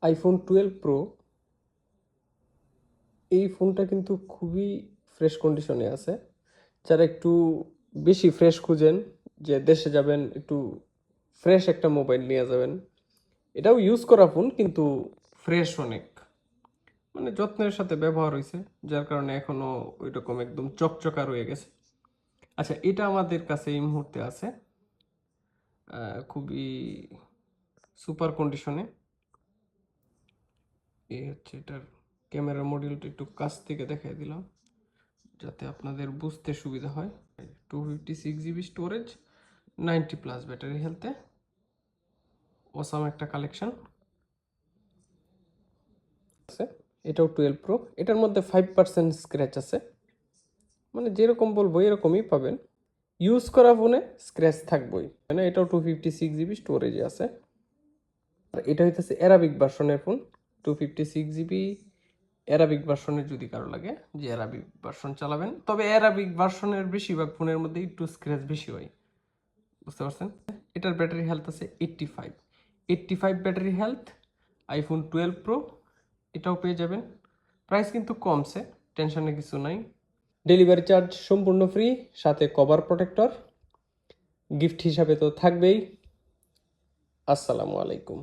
IPhone 12 pro এই ফোনটা কিন্তু খুবই ফ্রেশ কন্ডিশনে আছে। যারা একটু বেশি ফ্রেশ খুঁজেন, যে দেশে যাবেন একটু ফ্রেশ একটা মোবাইল নিয়ে যাবেন, এটাও ইউজ করা ফোন কিন্তু ফ্রেশ অনেক, মানে যত্নের সাথে ব্যবহার হয়েছে, যার কারণে এখনো ওই রকম একদম চকচকা রয়ে গেছে। আচ্ছা, এটা আমাদের কাছে এই মুহূর্তে আছে খুবই সুপার কন্ডিশনে। এই হচ্ছে এটার ক্যামেরা মডিউলটা, একটু কাছ থেকে দেখাই দিলাম যাতে আপনাদের বুঝতে সুবিধা হয়। 256 GB স্টোরেজ, 90+ ব্যাটারি হেলথে, অসাম একটা কালেকশন আছে। এটাও 12 প্রো, এটার মধ্যে 5% স্ক্র্যাচ আছে, মানে যেরকম বলবো এরকমই পাবেন। ইউজ করা ফোনে স্ক্র্যাচ থাকবেই, মানে এটাও 256 GB স্টোরেজে আছে। আর এটা হইতেছে অ্যারাবিক ভার্সনের ফোন, 256 GB অ্যারাবিক ভার্সনের যদি কারো লাগে যে অ্যারাবিক ভার্সন চালাবেন, তবে অ্যারাবিক ভার্সনের বেশিরভাগ ফোনের মধ্যে একটু স্ক্র্যাচ বেশি হয়, বুঝতে পারছেন। এটার ব্যাটারি হেলথ আছে 85 ব্যাটারি হেলথ, আইফোন 12 প্রো এটাও পেয়ে যাবেন। প্রাইস কিন্তু কমছে, টেনশনের কিছু নাই। ডেলিভারি চার্জ সম্পূর্ণ ফ্রি, সাথে কভার প্রোটেক্টর গিফট হিসাবে তো থাকবেই। আসসালামু আলাইকুম।